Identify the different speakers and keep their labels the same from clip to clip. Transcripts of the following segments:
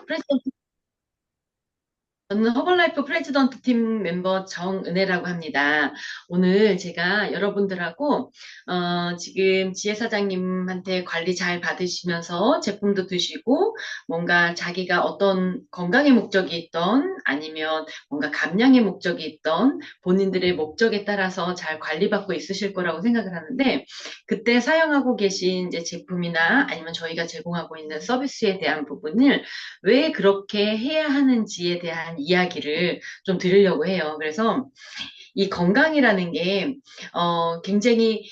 Speaker 1: 프레지던트, 저는 허벌라이프 프레지던트 팀 멤버 정은혜라고 합니다. 오늘 제가 여러분들하고 지금 지혜 사장님한테 관리 잘 받으시면서 제품도 드시고 뭔가 자기가 어떤 건강의 목적이 있던 아니면 뭔가 감량의 목적이 있던 본인들의 목적에 따라서 잘 관리받고 있으실 거라고 생각을 하는데 그때 사용하고 계신 이제 제품이나 아니면 저희가 제공하고 있는 서비스에 대한 부분을 왜 그렇게 해야 하는지에 대한 이야기를 좀 들으려고 해요. 그래서 이 건강이라는 게, 굉장히,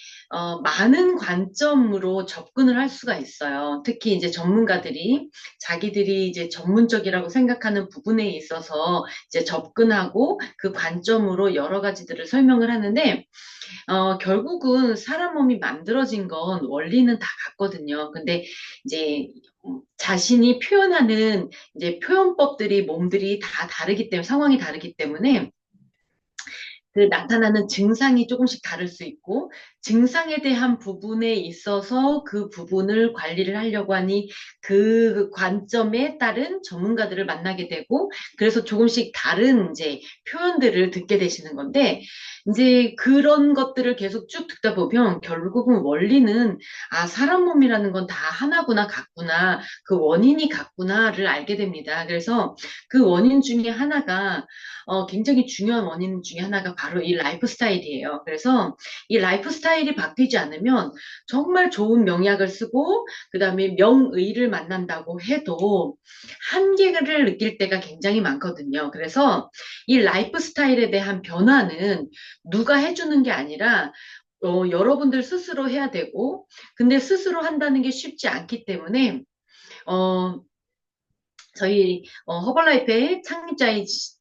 Speaker 1: 많은 관점으로 접근을 할 수가 있어요. 특히 이제 전문가들이 자기들이 이제 전문적이라고 생각하는 부분에 있어서 이제 접근하고 그 관점으로 여러 가지들을 설명을 하는데, 결국은 사람 몸이 만들어진 건 원리는 다 같거든요. 근데 이제 자신이 표현하는 이제 표현법들이 몸들이 다 다르기 때문에 상황이 다르기 때문에 그 나타나는 증상이 조금씩 다를 수 있고, 증상에 대한 부분에 있어서 그 부분을 관리를 하려고 하니 그 관점에 따른 전문가들을 만나게 되고, 그래서 조금씩 다른 이제 표현들을 듣게 되시는 건데, 이제 그런 것들을 계속 쭉 듣다 보면 결국은 원리는, 아, 사람 몸이라는 건 다 하나구나, 같구나, 그 원인이 같구나를 알게 됩니다. 그래서 그 원인 중에 하나가 굉장히 중요한 원인 중에 하나가 바로 이 라이프 스타일이에요. 그래서 이 라이프 스타일이 바뀌지 않으면 정말 좋은 명약을 쓰고 그다음에 명의를 만난다고 해도 한계를 느낄 때가 굉장히 많거든요. 그래서 이 라이프 스타일에 대한 변화는 누가 해주는 게 아니라 여러분들 스스로 해야 되고, 근데 스스로 한다는 게 쉽지 않기 때문에, 어, 저희 허벌라이프의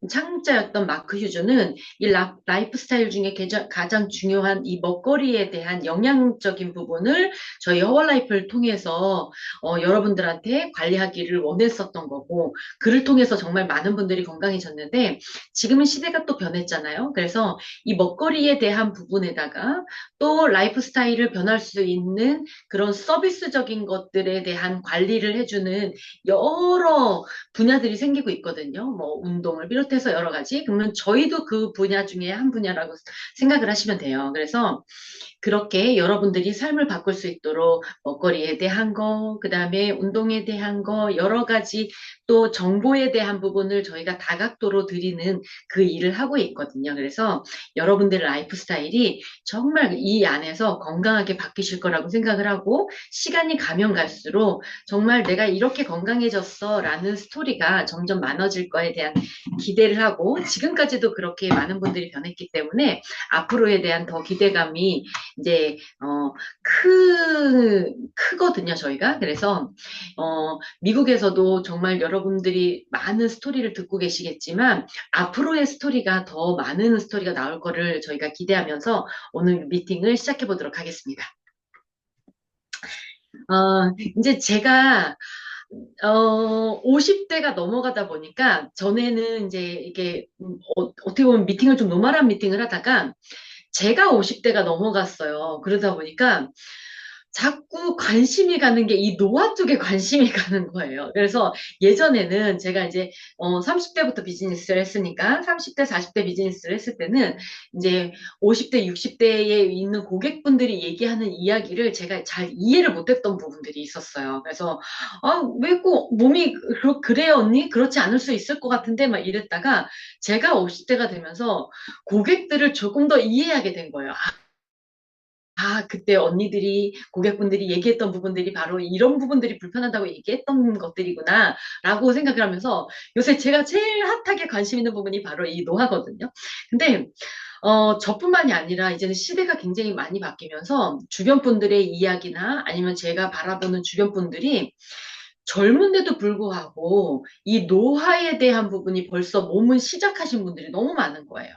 Speaker 1: 창립자였던 마크 휴즈는 이 라이프 스타일 중에 가장 중요한 이 먹거리에 대한 영양적인 부분을 저희 허벌라이프를 통해서 여러분들한테 관리하기를 원했었던 거고 그를 통해서 정말 많은 분들이 건강해졌는데 지금은 시대가 또 변했잖아요. 그래서 이 먹거리에 대한 부분에다가 또 라이프 스타일을 변할 수 있는 그런 서비스적인 것들에 대한 관리를 해주는 여러 분야들이 생기고 있거든요. 뭐 운동을 비롯해서 여러 가지. 그러면 저희도 그 분야 중에 한 분야라고 생각을 하시면 돼요. 그래서 그렇게 여러분들이 삶을 바꿀 수 있도록 먹거리에 대한 거, 그 다음에 운동에 대한 거, 여러 가지 또 정보에 대한 부분을 저희가 다각도로 드리는 그 일을 하고 있거든요. 그래서 여러분들의 라이프 스타일이 정말 이 안에서 건강하게 바뀌실 거라고 생각을 하고 시간이 가면 갈수록 정말 내가 이렇게 건강해졌어 라는 스토리가 점점 많아질 거에 대한 기대를 하고 지금까지도 그렇게 많은 분들이 변했기 때문에 앞으로에 대한 더 기대감이 이제 크거든요, 저희가. 그래서 미국에서도 정말 여러분들이 많은 스토리를 듣고 계시겠지만 앞으로의 스토리가 더 많은 스토리가 나올 거를 저희가 기대하면서 오늘 미팅을 시작해 보도록 하겠습니다. 이제 제가 50대가 넘어가다 보니까 전에는 이제 이게 어떻게 보면 미팅을 좀 노멀한 미팅을 하다가 제가 50대가 넘어갔어요. 그러다 보니까 자꾸 관심이 가는 게 이 노화 쪽에 관심이 가는 거예요. 그래서 예전에는 제가 이제 30대부터 비즈니스를 했으니까 30대, 40대 비즈니스를 했을 때는 이제 50대, 60대에 있는 고객분들이 얘기하는 이야기를 제가 잘 이해를 못했던 부분들이 있었어요. 그래서 왜 꼭 몸이 그래요, 언니? 그렇지 않을 수 있을 것 같은데 막 이랬다가 제가 50대가 되면서 고객들을 조금 더 이해하게 된 거예요. 그때 언니들이, 고객분들이 얘기했던 부분들이 바로 이런 부분들이 불편하다고 얘기했던 것들이구나, 라고 생각을 하면서 요새 제가 제일 핫하게 관심 있는 부분이 바로 이 노화거든요. 근데, 저뿐만이 아니라 이제는 시대가 굉장히 많이 바뀌면서 주변 분들의 이야기나 아니면 제가 바라보는 주변 분들이 젊은데도 불구하고 이 노화에 대한 부분이 벌써 몸을 시작하신 분들이 너무 많은 거예요.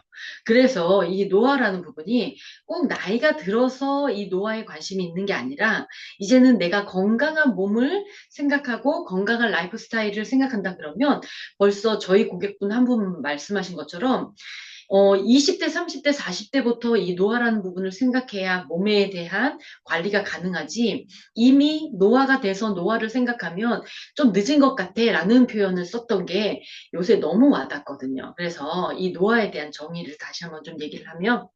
Speaker 1: 그래서 이 노화라는 부분이 꼭 나이가 들어서 이 노화에 관심이 있는 게 아니라 이제는 내가 건강한 몸을 생각하고 건강한 라이프 스타일을 생각한다 그러면 벌써 저희 고객분 한 분 말씀하신 것처럼 20대, 30대, 40대부터 이 노화라는 부분을 생각해야 몸에 대한 관리가 가능하지, 이미 노화가 돼서 노화를 생각하면 좀 늦은 것 같아 라는 표현을 썼던 게 요새 너무 와닿거든요. 그래서 이 노화에 대한 정의를 다시 한번 좀 얘기를 하면,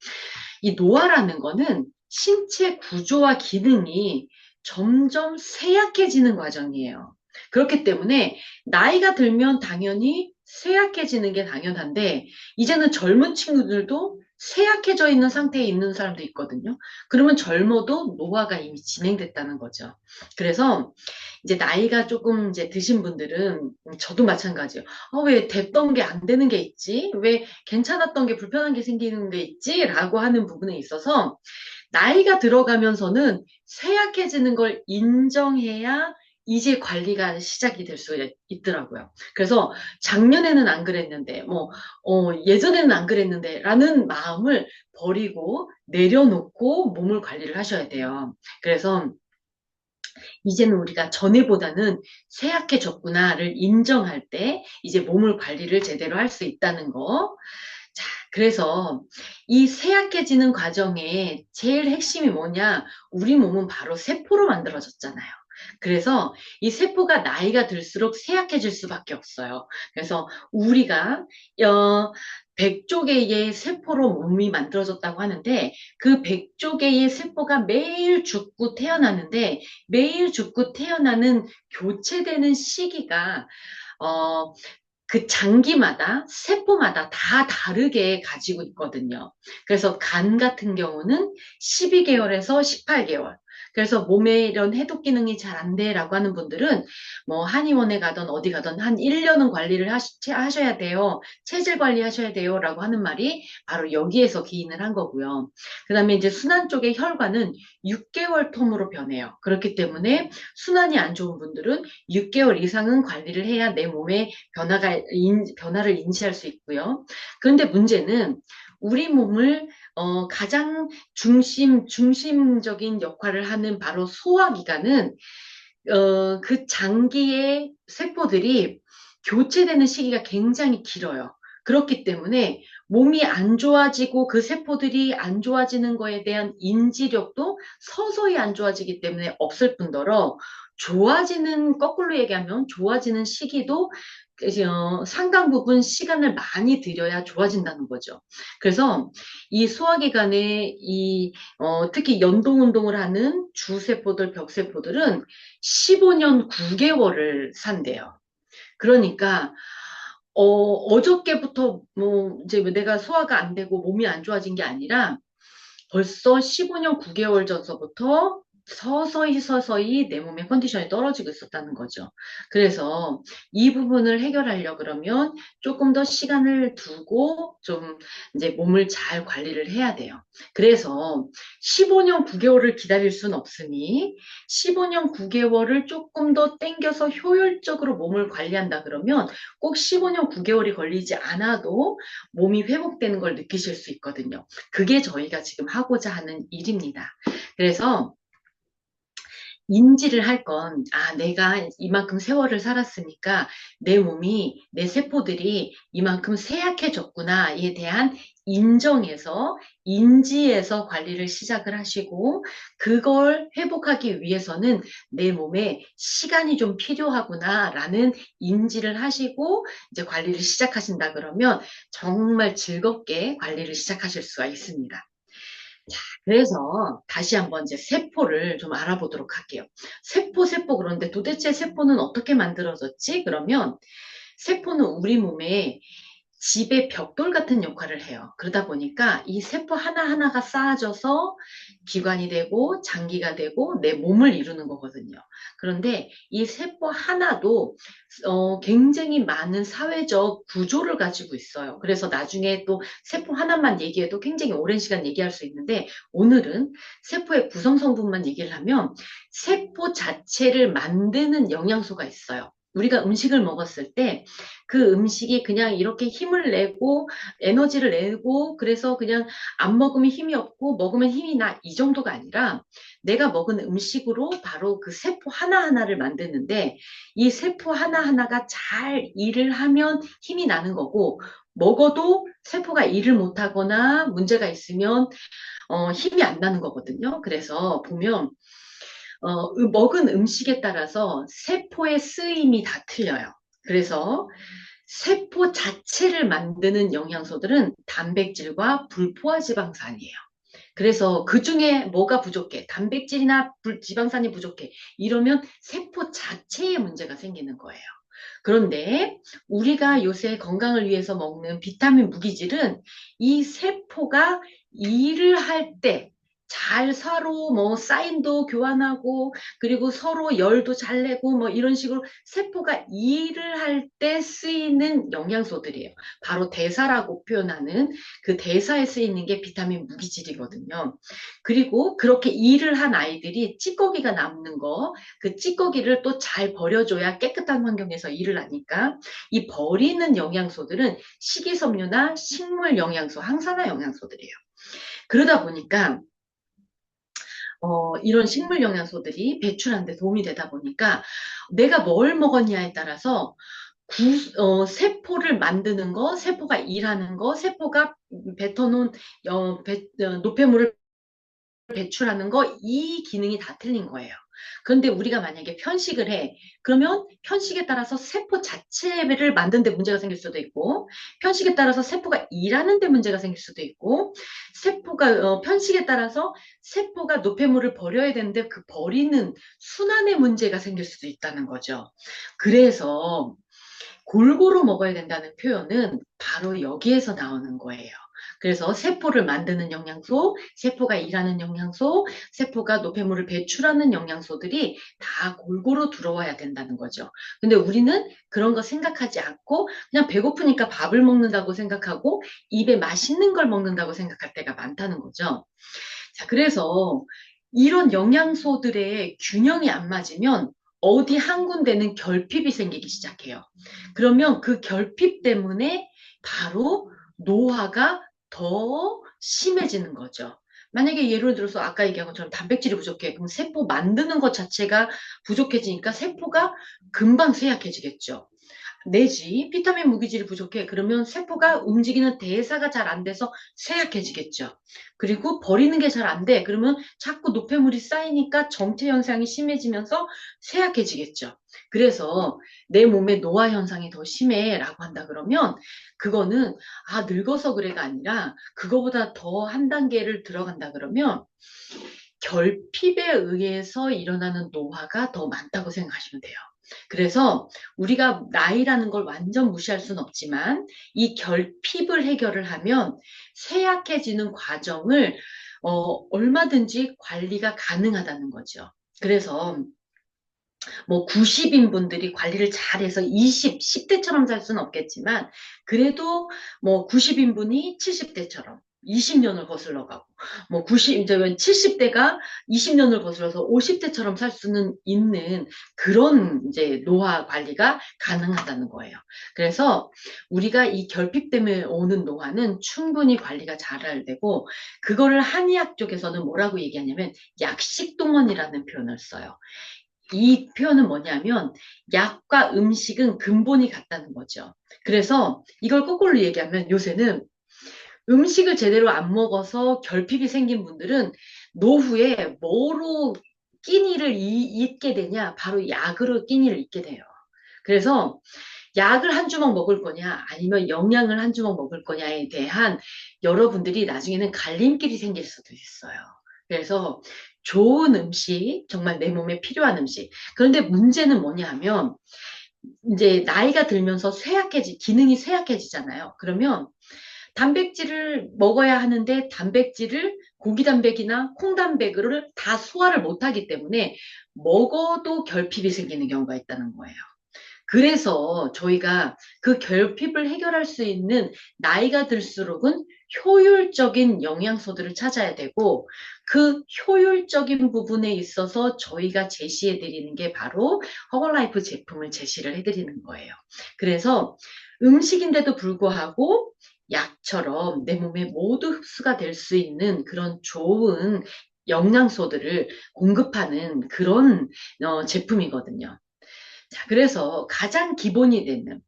Speaker 1: 이 노화라는 거는 신체 구조와 기능이 점점 쇠약해지는 과정이에요. 그렇기 때문에 나이가 들면 당연히 쇠약해지는 게 당연한데, 이제는 젊은 친구들도 쇠약해져 있는 상태에 있는 사람도 있거든요. 그러면 젊어도 노화가 이미 진행됐다는 거죠. 그래서 이제 나이가 조금 이제 드신 분들은, 저도 마찬가지예요. 왜 됐던 게 안 되는 게 있지? 왜 괜찮았던 게 불편한 게 생기는 게 있지? 라고 하는 부분에 있어서 나이가 들어가면서는 쇠약해지는 걸 인정해야 이제 관리가 시작이 될 수 있더라고요. 그래서 작년에는 안 그랬는데, 예전에는 안 그랬는데, 라는 마음을 버리고 내려놓고 몸을 관리를 하셔야 돼요. 그래서 이제는 우리가 전에보다는 쇠약해졌구나를 인정할 때 이제 몸을 관리를 제대로 할 수 있다는 거. 자, 그래서 이 쇠약해지는 과정에 제일 핵심이 뭐냐? 우리 몸은 바로 세포로 만들어졌잖아요. 그래서 이 세포가 나이가 들수록 쇠약해질 수밖에 없어요. 그래서 우리가 어, 100조 개의 세포로 몸이 만들어졌다고 하는데, 그 100조 개의 세포가 매일 죽고 태어나는데, 매일 죽고 태어나는 교체되는 시기가 어, 그 장기마다, 세포마다 다 다르게 가지고 있거든요. 그래서 간 같은 경우는 12개월에서 18개월. 그래서 몸에 이런 해독 기능이 잘 안 돼라고 하는 분들은 뭐 한의원에 가든 어디 가든 한 1년은 관리를 하셔야 돼요. 체질 관리하셔야 돼요라고 하는 말이 바로 여기에서 기인을 한 거고요. 그다음에 이제 순환 쪽의 혈관은 6개월 텀으로 변해요. 그렇기 때문에 순환이 안 좋은 분들은 6개월 이상은 관리를 해야 내 몸에 변화를 인지할 수 있고요. 그런데 문제는 우리 몸을 가장 중심적인 역할을 하는 바로 소화기관은 그 장기의 세포들이 교체되는 시기가 굉장히 길어요. 그렇기 때문에 몸이 안 좋아지고 그 세포들이 안 좋아지는 거에 대한 인지력도 서서히 안 좋아지기 때문에 없을 뿐더러, 거꾸로 얘기하면 좋아지는 시기도 상당 부분 시간을 많이 들여야 좋아진다는 거죠. 그래서 이 소화기관에 특히 연동 운동을 하는 주세포들, 벽세포들은 15년 9개월을 산대요. 그러니까 어저께부터 뭐 이제 내가 소화가 안 되고 몸이 안 좋아진 게 아니라 벌써 15년 9개월 전서부터 서서히 내 몸의 컨디션이 떨어지고 있었다는 거죠. 그래서 이 부분을 해결하려 그러면 조금 더 시간을 두고 좀 이제 몸을 잘 관리를 해야 돼요. 그래서 15년 9개월을 기다릴 수는 없으니 15년 9개월을 조금 더 땡겨서 효율적으로 몸을 관리한다 그러면 꼭 15년 9개월이 걸리지 않아도 몸이 회복되는 걸 느끼실 수 있거든요. 그게 저희가 지금 하고자 하는 일입니다. 그래서 인지를 할 건, 내가 이만큼 세월을 살았으니까 내 몸이, 내 세포들이 이만큼 쇠약해졌구나에 대한 인지에서 관리를 시작을 하시고, 그걸 회복하기 위해서는 내 몸에 시간이 좀 필요하구나라는 인지를 하시고, 이제 관리를 시작하신다 그러면 정말 즐겁게 관리를 시작하실 수가 있습니다. 그래서 다시 한번 이제 세포를 좀 알아보도록 할게요. 세포. 그런데 도대체 세포는 어떻게 만들어졌지? 그러면 세포는 우리 몸에 집의 벽돌 같은 역할을 해요. 그러다 보니까 이 세포 하나하나가 쌓아져서 기관이 되고 장기가 되고 내 몸을 이루는 거거든요. 그런데 이 세포 하나도 굉장히 많은 사회적 구조를 가지고 있어요. 그래서 나중에 또 세포 하나만 얘기해도 굉장히 오랜 시간 얘기할 수 있는데, 오늘은 세포의 구성 성분만 얘기를 하면 세포 자체를 만드는 영양소가 있어요. 우리가 음식을 먹었을 때 그 음식이 그냥 이렇게 힘을 내고 에너지를 내고 그래서 그냥 안 먹으면 힘이 없고 먹으면 힘이 나 이 정도가 아니라 내가 먹은 음식으로 바로 그 세포 하나하나를 만드는데 이 세포 하나하나가 잘 일을 하면 힘이 나는 거고 먹어도 세포가 일을 못하거나 문제가 있으면 힘이 안 나는 거거든요. 그래서 보면 먹은 음식에 따라서 세포의 쓰임이 다 틀려요. 그래서 세포 자체를 만드는 영양소들은 단백질과 불포화 지방산이에요. 그래서 그 중에 뭐가 부족해? 단백질이나 지방산이 부족해. 이러면 세포 자체에 문제가 생기는 거예요. 그런데 우리가 요새 건강을 위해서 먹는 비타민 무기질은 이 세포가 일을 할 때 잘 서로 뭐 사인도 교환하고 그리고 서로 열도 잘 내고 뭐 이런 식으로 세포가 일을 할 때 쓰이는 영양소들이에요. 바로 대사라고 표현하는 그 대사에 쓰이는 게 비타민 무기질이거든요. 그리고 그렇게 일을 한 아이들이 찌꺼기가 남는 거, 그 찌꺼기를 또 잘 버려줘야 깨끗한 환경에서 일을 하니까 이 버리는 영양소들은 식이섬유나 식물 영양소, 항산화 영양소들이에요. 그러다 보니까 이런 식물 영양소들이 배출하는 데 도움이 되다 보니까 내가 뭘 먹었냐에 따라서 세포를 만드는 거, 세포가 일하는 거, 세포가 뱉어놓은 노폐물을 배출하는 거, 이 기능이 다 틀린 거예요. 그런데 우리가 만약에 편식을 해, 그러면 편식에 따라서 세포 자체를 만드는 데 문제가 생길 수도 있고, 편식에 따라서 세포가 일하는 데 문제가 생길 수도 있고, 편식에 따라서 세포가 노폐물을 버려야 되는데 그 버리는 순환에 문제가 생길 수도 있다는 거죠. 그래서 골고루 먹어야 된다는 표현은 바로 여기에서 나오는 거예요. 그래서 세포를 만드는 영양소, 세포가 일하는 영양소, 세포가 노폐물을 배출하는 영양소들이 다 골고루 들어와야 된다는 거죠. 근데 우리는 그런 거 생각하지 않고 그냥 배고프니까 밥을 먹는다고 생각하고 입에 맛있는 걸 먹는다고 생각할 때가 많다는 거죠. 자, 그래서 이런 영양소들의 균형이 안 맞으면 어디 한 군데는 결핍이 생기기 시작해요. 그러면 그 결핍 때문에 바로 노화가 더 심해지는 거죠. 만약에 예를 들어서 아까 얘기한 것처럼 단백질이 부족해. 그럼 세포 만드는 것 자체가 부족해지니까 세포가 금방 쇠약해지겠죠. 내지 비타민 무기질이 부족해. 그러면 세포가 움직이는 대사가 잘 안 돼서 쇠약해지겠죠. 그리고 버리는 게 잘 안 돼. 그러면 자꾸 노폐물이 쌓이니까 정체 현상이 심해지면서 쇠약해지겠죠. 그래서 내 몸에 노화 현상이 더 심해라고 한다 그러면 그거는 늙어서 그래가 아니라 그거보다 더 한 단계를 들어간다 그러면 결핍에 의해서 일어나는 노화가 더 많다고 생각하시면 돼요. 그래서 우리가 나이라는 걸 완전 무시할 수는 없지만 이 결핍을 해결을 하면 쇠약해지는 과정을 얼마든지 관리가 가능하다는 거죠. 그래서 뭐 90인 분들이 관리를 잘해서 10대처럼 살 수는 없겠지만 그래도 뭐 90인 분이 70대처럼 20년을 거슬러 가고 뭐 70대가 20년을 거슬러서 50대처럼 살 수는 있는 그런 이제 노화 관리가 가능하다는 거예요. 그래서 우리가 이 결핍 때문에 오는 노화는 충분히 관리가 잘 되고 그거를 한의학 쪽에서는 뭐라고 얘기하냐면 약식동원이라는 표현을 써요. 이 표현은 뭐냐면 약과 음식은 근본이 같다는 거죠. 그래서 이걸 거꾸로 얘기하면 요새는 음식을 제대로 안 먹어서 결핍이 생긴 분들은 노후에 뭐로 끼니를 잊게 되냐? 바로 약으로 끼니를 잊게 돼요. 그래서 약을 한 주먹 먹을 거냐, 아니면 영양을 한 주먹 먹을 거냐에 대한 여러분들이 나중에는 갈림길이 생길 수도 있어요. 그래서 좋은 음식, 정말 내 몸에 필요한 음식. 그런데 문제는 뭐냐 하면, 이제 나이가 들면서 기능이 쇠약해지잖아요. 그러면 단백질을 먹어야 하는데 고기 단백이나 콩 단백을 다 소화를 못하기 때문에 먹어도 결핍이 생기는 경우가 있다는 거예요. 그래서 저희가 그 결핍을 해결할 수 있는 나이가 들수록은 효율적인 영양소들을 찾아야 되고 그 효율적인 부분에 있어서 저희가 제시해 드리는 게 바로 허벌라이프 제품을 제시를 해 드리는 거예요. 그래서 음식인데도 불구하고 약처럼 내 몸에 모두 흡수가 될 수 있는 그런 좋은 영양소들을 공급하는 그런 제품이거든요. 자, 그래서 가장 기본이 되는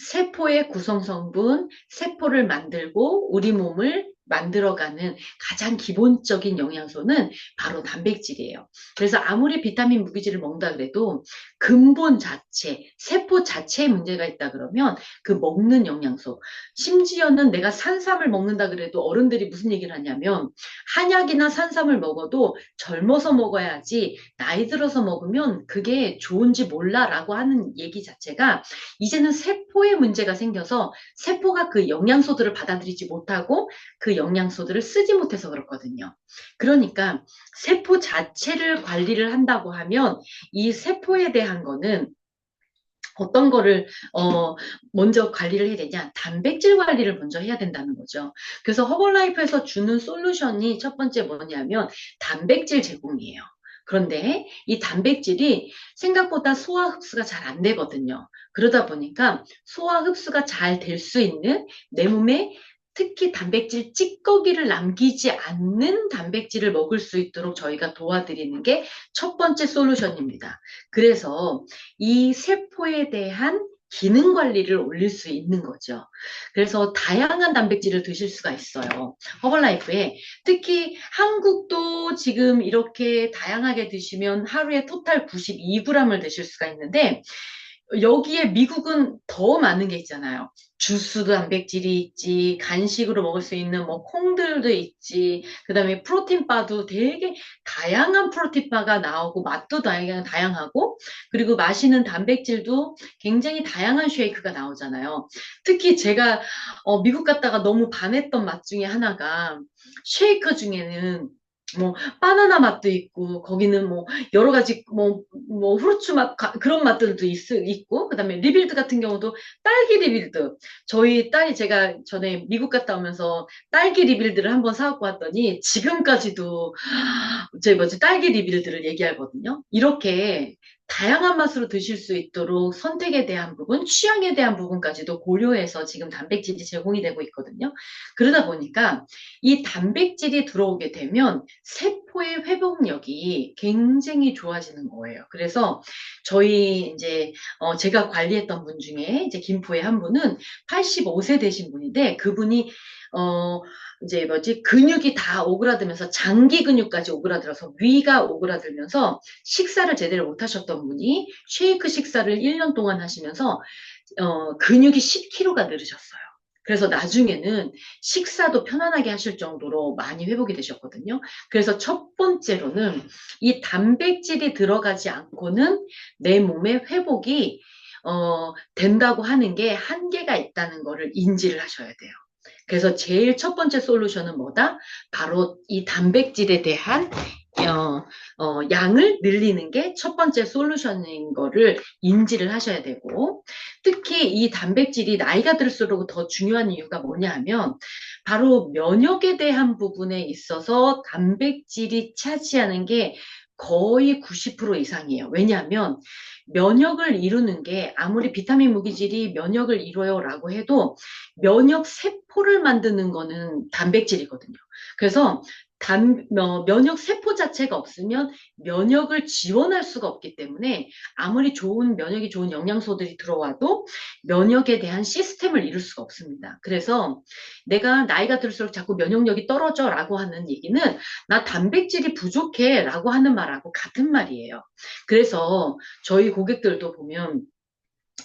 Speaker 1: 세포의 구성 성분, 세포를 만들고 우리 몸을 만들어가는 가장 기본적인 영양소는 바로 단백질이에요. 그래서 아무리 비타민 무기질을 먹는다 그래도 근본 자체, 세포 자체에 문제가 있다 그러면 그 먹는 영양소, 심지어는 내가 산삼을 먹는다 그래도 어른들이 무슨 얘기를 하냐면 한약이나 산삼을 먹어도 젊어서 먹어야지 나이 들어서 먹으면 그게 좋은지 몰라라고 하는 얘기 자체가 이제는 세포에 문제가 생겨서 세포가 그 영양소들을 받아들이지 못하고 그 영양소들을 쓰지 못해서 그렇거든요. 그러니까 세포 자체를 관리를 한다고 하면 이 세포에 대한 거는 어떤 거를 먼저 관리를 해야 되냐? 단백질 관리를 먼저 해야 된다는 거죠. 그래서 허벌라이프에서 주는 솔루션이 첫 번째 뭐냐면 단백질 제공이에요. 그런데 이 단백질이 생각보다 소화 흡수가 잘 안 되거든요. 그러다 보니까 소화 흡수가 잘 될 수 있는 내 몸에 특히 단백질 찌꺼기를 남기지 않는 단백질을 먹을 수 있도록 저희가 도와드리는 게 첫 번째 솔루션입니다. 그래서 이 세포에 대한 기능 관리를 올릴 수 있는 거죠. 그래서 다양한 단백질을 드실 수가 있어요. 허벌라이프에 특히 한국도 지금 이렇게 다양하게 드시면 하루에 토탈 92g을 드실 수가 있는데 여기에 미국은 더 많은 게 있잖아요. 주스도 단백질이 있지, 간식으로 먹을 수 있는 뭐 콩들도 있지, 그 다음에 프로틴바도 되게 다양한 프로틴바가 나오고 맛도 다양하고 그리고 마시는 단백질도 굉장히 다양한 쉐이크가 나오잖아요. 특히 제가 미국 갔다가 너무 반했던 맛 중에 하나가 쉐이크 중에는 뭐 바나나 맛도 있고 거기는 뭐 여러 가지 뭐 후르츠 맛 그런 맛들도 있고 그다음에 리빌드 같은 경우도 딸기 리빌드 저희 딸이 제가 전에 미국 갔다 오면서 딸기 리빌드를 한번 사갖고 왔더니 지금까지도 제 뭐지 딸기 리빌드를 얘기하거든요. 이렇게 다양한 맛으로 드실 수 있도록 선택에 대한 부분, 취향에 대한 부분까지도 고려해서 지금 단백질이 제공이 되고 있거든요. 그러다 보니까 이 단백질이 들어오게 되면 세포의 회복력이 굉장히 좋아지는 거예요. 그래서 저희 이제 제가 관리했던 분 중에 이제 김포의 한 분은 85세 되신 분인데 그분이 이제 뭐지 근육이 다 오그라들면서 장기 근육까지 오그라들어서 위가 오그라들면서 식사를 제대로 못 하셨던 분이 쉐이크 식사를 1년 동안 하시면서 근육이 10kg가 늘으셨어요. 그래서 나중에는 식사도 편안하게 하실 정도로 많이 회복이 되셨거든요. 그래서 첫 번째로는 이 단백질이 들어가지 않고는 내 몸의 회복이 된다고 하는 게 한계가 있다는 거를 인지를 하셔야 돼요. 그래서 제일 첫 번째 솔루션은 뭐다? 바로 이 단백질에 대한 양을 늘리는 게 첫 번째 솔루션인 거를 인지를 하셔야 되고, 특히 이 단백질이 나이가 들수록 더 중요한 이유가 뭐냐 하면, 바로 면역에 대한 부분에 있어서 단백질이 차지하는 게 거의 90% 이상이에요. 왜냐하면 면역을 이루는 게 아무리 비타민 무기질이 면역을 이뤄요라고 해도 면역 세포를 만드는 거는 단백질이거든요. 그래서 면역 세포 자체가 없으면 면역을 지원할 수가 없기 때문에 아무리 좋은 면역이 좋은 영양소들이 들어와도 면역에 대한 시스템을 이룰 수가 없습니다. 그래서 내가 나이가 들수록 자꾸 면역력이 떨어져라고 하는 얘기는 나 단백질이 부족해라고 하는 말하고 같은 말이에요. 그래서 저희 고객들도 보면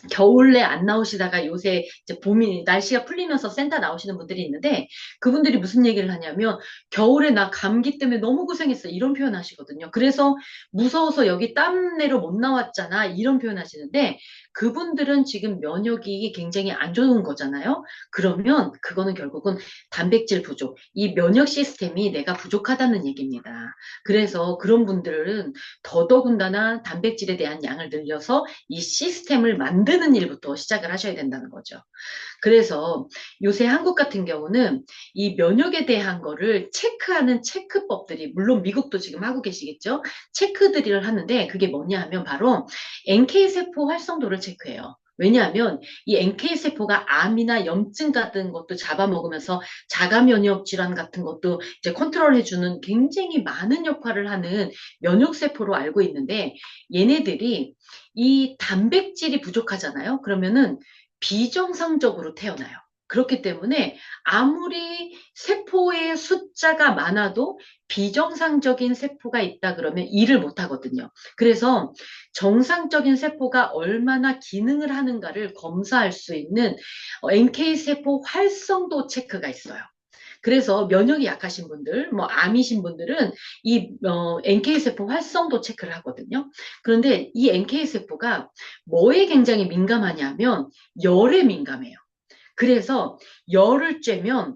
Speaker 1: 겨울에 안 나오시다가 요새 이제 봄이 날씨가 풀리면서 센터 나오시는 분들이 있는데 그분들이 무슨 얘기를 하냐면 겨울에 나 감기 때문에 너무 고생했어 이런 표현 하시거든요. 그래서 무서워서 여기 땀내러 못 나왔잖아 이런 표현 하시는데 그분들은 지금 면역이 굉장히 안 좋은 거잖아요. 그러면 그거는 결국은 단백질 부족, 이 면역 시스템이 내가 부족하다는 얘기입니다. 그래서 그런 분들은 더더군다나 단백질에 대한 양을 늘려서 이 시스템을 만드는 일부터 시작을 하셔야 된다는 거죠. 그래서 요새 한국 같은 경우는 이 면역에 대한 거를 체크하는 체크법들이, 물론 미국도 지금 하고 계시겠죠? 체크들을 하는데 그게 뭐냐 하면 바로 NK세포 활성도를 체크해요. 왜냐하면 이 NK세포가 암이나 염증 같은 것도 잡아먹으면서 자가 면역 질환 같은 것도 이제 컨트롤해주는 굉장히 많은 역할을 하는 면역세포로 알고 있는데, 얘네들이 이 단백질이 부족하잖아요. 그러면은 비정상적으로 태어나요. 그렇기 때문에 아무리 세포의 숫자가 많아도 비정상적인 세포가 있다 그러면 일을 못 하거든요. 그래서 정상적인 세포가 얼마나 기능을 하는가를 검사할 수 있는 NK세포 활성도 체크가 있어요. 그래서 면역이 약하신 분들, 뭐 암이신 분들은 이 NK세포 활성도 체크를 하거든요. 그런데 이 NK세포가 뭐에 굉장히 민감하냐면 열에 민감해요. 그래서 열을 쬐면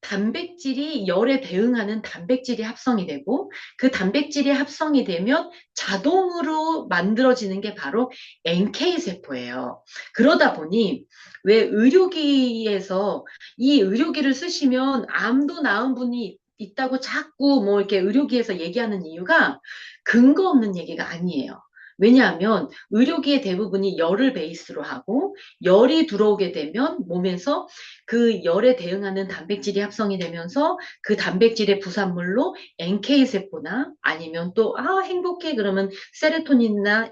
Speaker 1: 단백질이 열에 대응하는 단백질이 합성이 되고, 그 단백질이 합성이 되면 자동으로 만들어지는 게 바로 NK세포예요. 그러다 보니 왜 의료기에서 이 의료기를 쓰시면 암도 나은 분이 있다고 자꾸 뭐 이렇게 의료기에서 얘기하는 이유가 근거 없는 얘기가 아니에요. 왜냐하면 의료기의 대부분이 열을 베이스로 하고, 열이 들어오게 되면 몸에서 그 열에 대응하는 단백질이 합성이 되면서 그 단백질의 부산물로 NK세포나 아니면 또, 행복해 그러면 세로토닌이나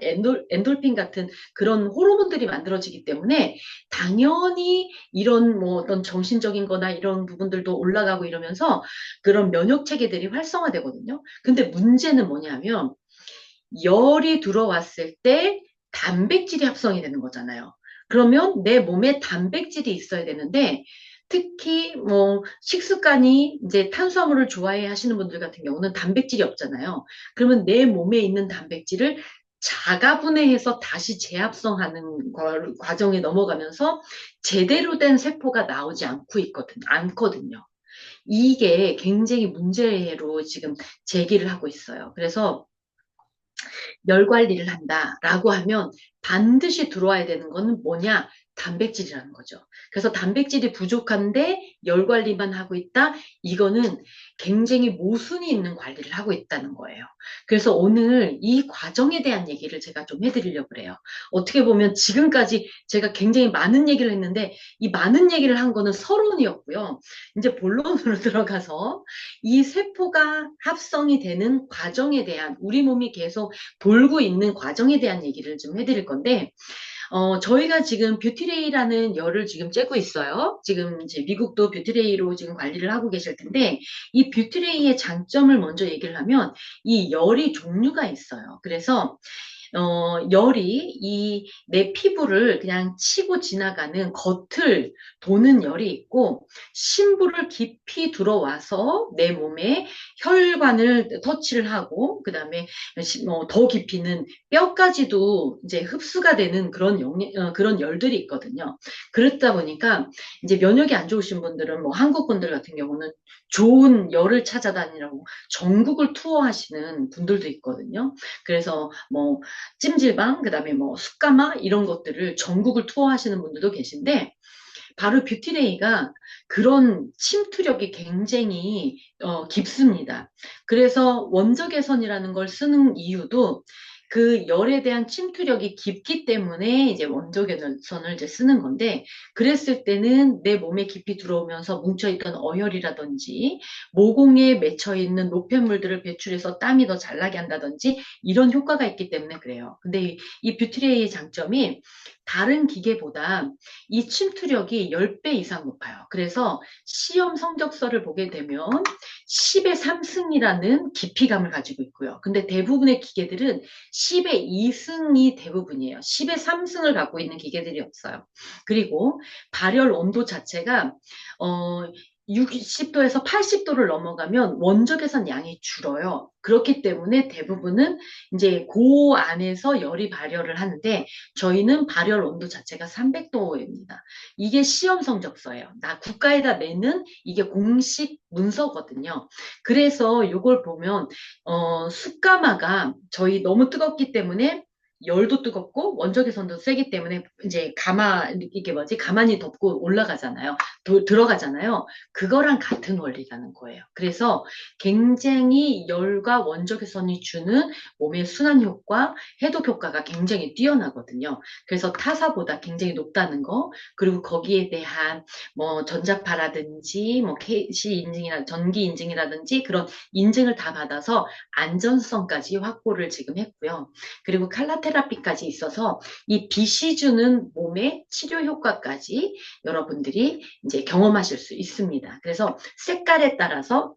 Speaker 1: 엔돌핀 같은 그런 호르몬들이 만들어지기 때문에 당연히 이런 뭐 어떤 정신적인 거나 이런 부분들도 올라가고 이러면서 그런 면역 체계들이 활성화되거든요. 근데 문제는 뭐냐면 열이 들어왔을 때 단백질이 합성이 되는 거잖아요. 그러면 내 몸에 단백질이 있어야 되는데, 특히 뭐 식습관이 이제 탄수화물을 좋아해 하시는 분들 같은 경우는 단백질이 없잖아요. 그러면 내 몸에 있는 단백질을 자가분해해서 다시 재합성하는 과정에 넘어가면서 제대로 된 세포가 나오지 않거든요. 이게 굉장히 문제로 지금 제기를 하고 있어요. 그래서 열 관리를 한다라고 하면 반드시 들어와야 되는 거는 뭐냐? 단백질이라는 거죠. 그래서 단백질이 부족한데 열 관리만 하고 있다? 이거는 굉장히 모순이 있는 관리를 하고 있다는 거예요. 그래서 오늘 이 과정에 대한 얘기를 제가 좀 해드리려고 그래요. 어떻게 보면 지금까지 제가 굉장히 많은 얘기를 했는데, 이 많은 얘기를 한 거는 서론이었고요. 이제 본론으로 들어가서 이 세포가 합성이 되는 과정에 대한, 우리 몸이 계속 돌고 있는 과정에 대한 얘기를 좀 해드릴 건데, 저희가 지금 뷰티레이라는 열을 지금 쬐고 있어요. 지금 이제 미국도 뷰티레이로 지금 관리를 하고 계실 텐데, 이 뷰티레이의 장점을 먼저 얘기를 하면 이 열이 종류가 있어요. 그래서 열이 이 내 피부를 그냥 치고 지나가는 겉을 도는 열이 있고, 심부를 깊이 들어와서 내 몸에 혈관을 터치를 하고, 그 다음에 더 깊이는 뼈까지도 이제 흡수가 되는 그런 열들이 있거든요. 그렇다 보니까 이제 면역이 안 좋으신 분들은, 뭐 한국 분들 같은 경우는 좋은 열을 찾아다니라고 전국을 투어하시는 분들도 있거든요. 그래서 뭐 찜질방, 그다음에 뭐 숯가마 이런 것들을 전국을 투어하시는 분들도 계신데, 바로 뷰티레이가 그런 침투력이 굉장히 깊습니다. 그래서 원적외선이라는 걸 쓰는 이유도 그 열에 대한 침투력이 깊기 때문에 이제 원적외선을 이제 쓰는 건데, 그랬을 때는 내 몸에 깊이 들어오면서 뭉쳐있던 어혈이라든지 모공에 맺혀있는 노폐물들을 배출해서 땀이 더 잘 나게 한다든지 이런 효과가 있기 때문에 그래요. 근데 이 뷰티레이의 장점이 다른 기계보다 이 침투력이 10배 이상 높아요. 그래서 시험 성적서를 보게 되면 10의 3승이라는 깊이감을 가지고 있고요. 근데 대부분의 기계들은 10의 2승이 대부분이에요. 10의 3승을 갖고 있는 기계들이 없어요. 그리고 발열 온도 자체가 어, 60도에서 80도를 넘어가면 원적 개선 양이 줄어요. 그렇기 때문에 대부분은 이제 그 안에서 열이 발열을 하는데 저희는 발열 온도 자체가 300도입니다. 이게 시험 성적서예요. 나 국가에다 내는 이게 공식 문서거든요. 그래서 이걸 보면 숯가마가 저희 너무 뜨겁기 때문에 열도 뜨겁고 원적외선도 세기 때문에 이제 이게 뭐지? 가만히 덮고 올라가잖아요. 들어가잖아요. 그거랑 같은 원리라는 거예요. 그래서 굉장히 열과 원적외선이 주는 몸의 순환 효과, 해독 효과가 굉장히 뛰어나거든요. 그래서 타사보다 굉장히 높다는 거, 그리고 거기에 대한 뭐 전자파라든지 뭐 KC 인증이나 전기 인증이라든지 그런 인증을 다 받아서 안전성까지 확보를 지금 했고요. 그리고 칼라 테라피까지 있어서 이 빛이 주는 몸의 치료 효과까지 여러분들이 이제 경험하실 수 있습니다. 그래서 색깔에 따라서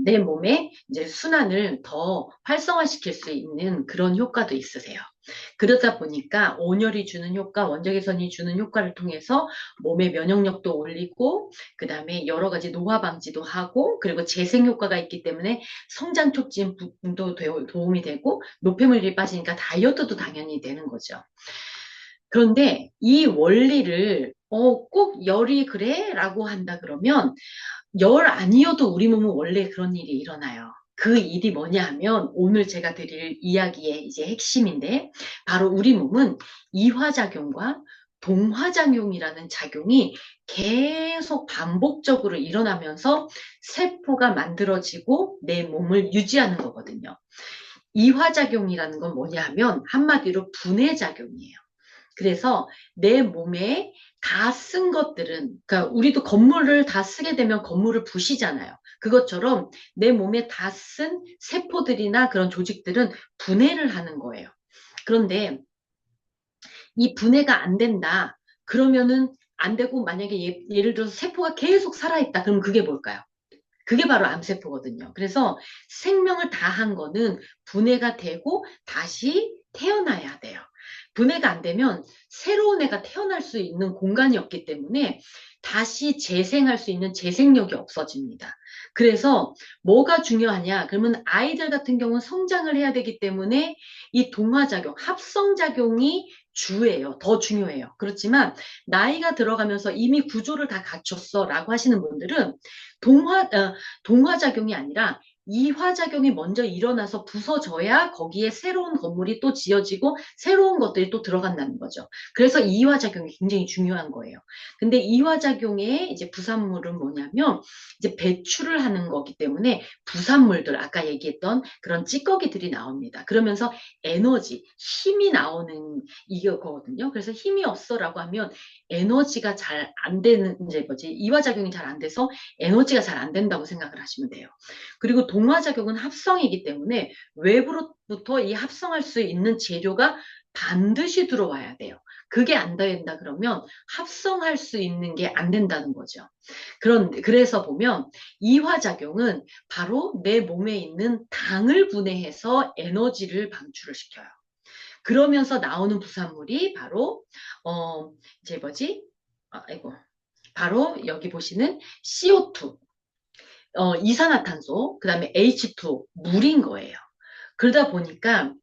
Speaker 1: 내 몸에 이제 순환을 더 활성화시킬 수 있는 그런 효과도 있으세요. 그러다 보니까 온열이 주는 효과, 원적외선이 주는 효과를 통해서 몸의 면역력도 올리고, 그 다음에 여러 가지 노화 방지도 하고, 그리고 재생 효과가 있기 때문에 성장 촉진도 도움이 되고, 노폐물이 빠지니까 다이어트도 당연히 되는 거죠. 그런데 이 원리를 꼭 열이 그래? 라고 한다 그러면 열 아니어도 우리 몸은 원래 그런 일이 일어나요. 그 일이 뭐냐 하면 오늘 제가 드릴 이야기의 이제 핵심인데 바로 우리 몸은 이화작용과 동화작용이라는 작용이 계속 반복적으로 일어나면서 세포가 만들어지고 내 몸을 유지하는 거거든요. 이화작용이라는 건 뭐냐 하면 한마디로 분해작용이에요. 그래서 내 몸에 다 쓴 것들은, 그러니까 우리도 건물을 다 쓰게 되면 건물을 부시잖아요. 그것처럼 내 몸에 다 쓴 세포들이나 그런 조직들은 분해를 하는 거예요. 그런데 이 분해가 안 된다. 그러면은 안 되고 만약에 예를 들어서 세포가 계속 살아있다. 그럼 그게 뭘까요? 그게 바로 암세포거든요. 그래서 생명을 다한 거는 분해가 되고 다시 태어나야 돼요. 분해가 안 되면 새로운 애가 태어날 수 있는 공간이 없기 때문에 다시 재생할 수 있는 재생력이 없어집니다. 그래서 뭐가 중요하냐? 그러면 아이들 같은 경우는 성장을 해야 되기 때문에 이 동화작용, 합성작용이 주예요. 더 중요해요. 그렇지만 나이가 들어가면서 이미 구조를 다 갖췄어 라고 하시는 분들은 동화작용이 아니라 이화작용이 먼저 일어나서 부서져야 거기에 새로운 건물이 또 지어지고 새로운 것들이 또 들어간다는 거죠. 그래서 이화작용이 굉장히 중요한 거예요. 근데 이화작용의 이제 부산물은 뭐냐면 이제 배출을 하는 거기 때문에 부산물들, 아까 얘기했던 그런 찌꺼기들이 나옵니다. 그러면서 에너지, 힘이 나오는 이거거든요. 그래서 힘이 없어라고 하면 에너지가 잘 안 되는, 이제 뭐지, 이화작용이 잘 안 돼서 에너지가 잘 안 된다고 생각을 하시면 돼요. 그리고 동화작용은 합성이기 때문에 외부로부터 이 합성할 수 있는 재료가 반드시 들어와야 돼요. 그게 안 된다 그러면 합성할 수 있는 게 안 된다는 거죠. 그래서 보면 이화작용은 바로 내 몸에 있는 당을 분해해서 에너지를 방출을 시켜요. 그러면서 나오는 부산물이 바로 이제 뭐지? 아이고. 바로 여기 보시는 CO2, 이산화탄소, 그 다음에 H2, 물인 거예요. 그러다 보니까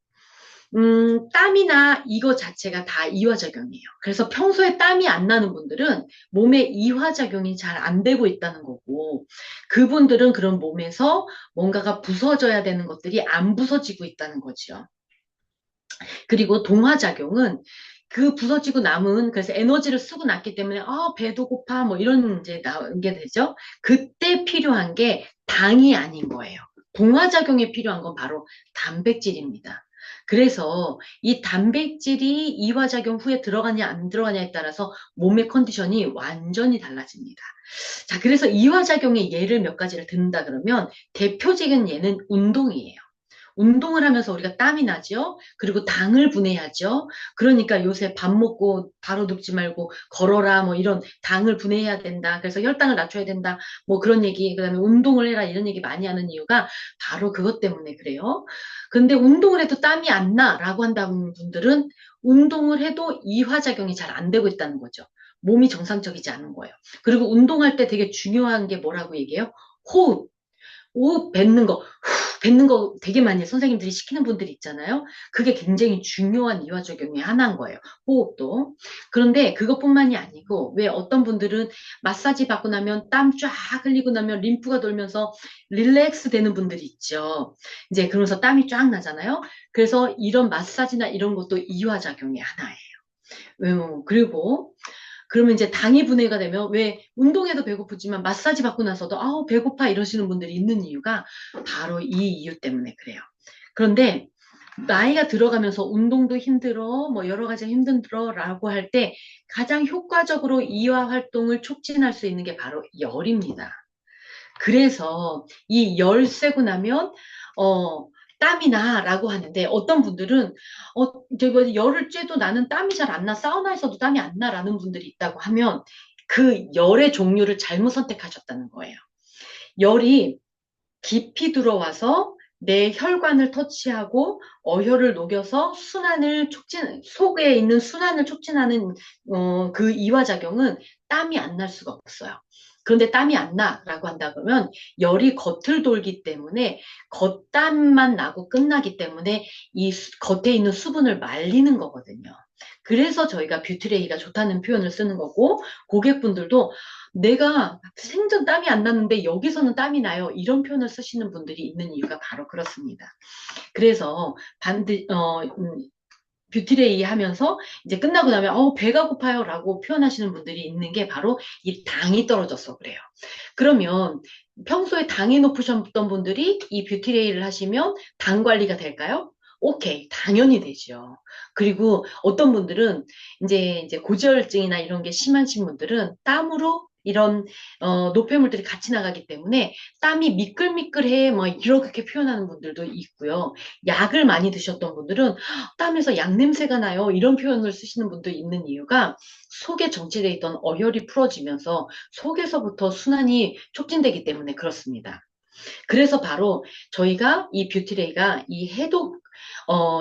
Speaker 1: 땀이나 이거 자체가 다 이화작용이에요. 그래서 평소에 땀이 안 나는 분들은 몸에 이화작용이 잘 안 되고 있다는 거고, 그분들은 그런 몸에서 뭔가가 부서져야 되는 것들이 안 부서지고 있다는 거죠. 그리고 동화작용은 그 부서지고 남은 그래서 에너지를 쓰고 났기 때문에 배도 고파 뭐 이런 이제 나온 게 되죠. 그때 필요한 게 당이 아닌 거예요. 동화작용에 필요한 건 바로 단백질입니다. 그래서 이 단백질이 이화작용 후에 들어가냐 안 들어가냐에 따라서 몸의 컨디션이 완전히 달라집니다. 자, 그래서 이화작용의 예를 몇 가지를 든다 그러면 대표적인 예는 운동이에요. 운동을 하면서 우리가 땀이 나죠? 그리고 당을 분해하죠? 그러니까 요새 밥 먹고 바로 눕지 말고 걸어라, 뭐 이런 당을 분해해야 된다. 그래서 혈당을 낮춰야 된다. 뭐 그런 얘기, 그다음에 운동을 해라, 이런 얘기 많이 하는 이유가 바로 그것 때문에 그래요. 근데 운동을 해도 땀이 안 나라고 한다는 분들은 운동을 해도 이화작용이 잘 안 되고 있다는 거죠. 몸이 정상적이지 않은 거예요. 그리고 운동할 때 되게 중요한 게 뭐라고 얘기해요? 호흡. 호흡 뱉는 거, 후, 뱉는 거 되게 많이 선생님들이 시키는 분들이 있잖아요. 그게 굉장히 중요한 이화작용의 하나인 거예요. 호흡도. 그런데 그것뿐만이 아니고, 왜 어떤 분들은 마사지 받고 나면 땀 쫙 흘리고 나면 림프가 돌면서 릴렉스 되는 분들이 있죠. 이제 그러면서 땀이 쫙 나잖아요. 그래서 이런 마사지나 이런 것도 이화작용의 하나예요. 그리고 그러면 이제 당이 분해가 되면 왜 운동해도 배고프지만 마사지 받고 나서도 아우 배고파 이러시는 분들이 있는 이유가 바로 이 이유 때문에 그래요. 그런데 나이가 들어가면서 운동도 힘들어, 뭐 여러 가지 힘들어라고 할 때 가장 효과적으로 이와 활동을 촉진할 수 있는 게 바로 열입니다. 그래서 이 열 쐬고 나면 어 땀이 나라고 하는데 어떤 분들은 이제 뭐 열을 쬐도 나는 땀이 잘 안 나, 사우나에서도 땀이 안 나라는 분들이 있다고 하면 그 열의 종류를 잘못 선택하셨다는 거예요. 열이 깊이 들어와서 내 혈관을 터치하고 어혈을 녹여서 속에 있는 순환을 촉진하는 그 이화작용은 땀이 안 날 수가 없어요. 그런데 땀이 안 나라고 한다 그러면 열이 겉을 돌기 때문에 겉땀만 나고 끝나기 때문에 이 겉에 있는 수분을 말리는 거거든요. 그래서 저희가 뷰티레이가 좋다는 표현을 쓰는 거고 고객분들도 내가 생전 땀이 안 났는데 여기서는 땀이 나요. 이런 표현을 쓰시는 분들이 있는 이유가 바로 그렇습니다. 그래서 뷰티레이 하면서 이제 끝나고 나면 배가 고파요 라고 표현하시는 분들이 있는 게 바로 이 당이 떨어져서 그래요. 그러면 평소에 당이 높으셨던 분들이 이 뷰티레이를 하시면 당 관리가 될까요? 오케이, 당연히 되죠. 그리고 어떤 분들은 이제 고지혈증이나 이런 게 심하신 분들은 땀으로 이런 노폐물들이 같이 나가기 때문에 땀이 미끌미끌해 뭐 이렇게 표현하는 분들도 있고요. 약을 많이 드셨던 분들은 땀에서 약 냄새가 나요. 이런 표현을 쓰시는 분도 있는 이유가 속에 정체되어 있던 어혈이 풀어지면서 속에서부터 순환이 촉진되기 때문에 그렇습니다. 그래서 바로 저희가 이 뷰티레이가 이 해독,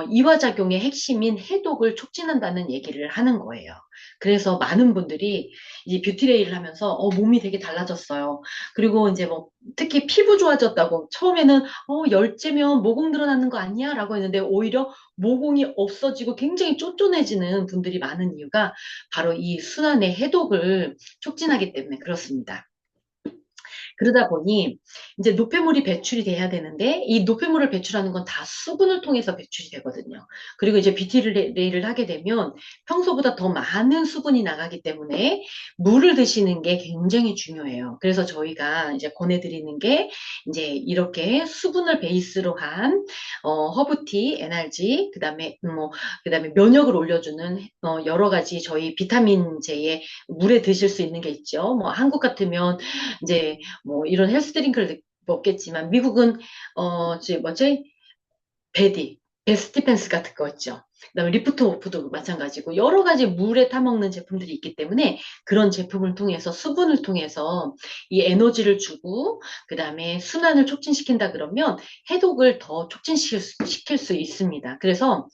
Speaker 1: 이화작용의 핵심인 해독을 촉진한다는 얘기를 하는 거예요. 그래서 많은 분들이 이 뷰티레이를 하면서 몸이 되게 달라졌어요. 그리고 이제 뭐 특히 피부 좋아졌다고 처음에는 열째면 모공 늘어나는 거 아니야? 라고 했는데 오히려 모공이 없어지고 굉장히 쫀쫀해지는 분들이 많은 이유가 바로 이 순환의 해독을 촉진하기 때문에 그렇습니다. 그러다 보니 이제 노폐물이 배출이 돼야 되는데 이 노폐물을 배출하는 건 다 수분을 통해서 배출이 되거든요. 그리고 이제 BT레이를 하게 되면 평소보다 더 많은 수분이 나가기 때문에 물을 드시는 게 굉장히 중요해요. 그래서 저희가 이제 권해드리는 게 이제 이렇게 수분을 베이스로 한 허브티, NRG, 그다음에 면역을 올려주는 여러 가지 저희 비타민 J에 물에 드실 수 있는 게 있죠. 뭐 한국 같으면 이제 뭐 이런 헬스 드링크를 먹겠지만 미국은 뭐지? 베스티펜스 같은 거 있죠. 그다음에 리프트 오프도 마찬가지고 여러 가지 물에 타먹는 제품들이 있기 때문에 그런 제품을 통해서 수분을 통해서 이 에너지를 주고 그다음에 순환을 촉진시킨다 그러면 해독을 더 촉진시킬 수 있습니다. 그래서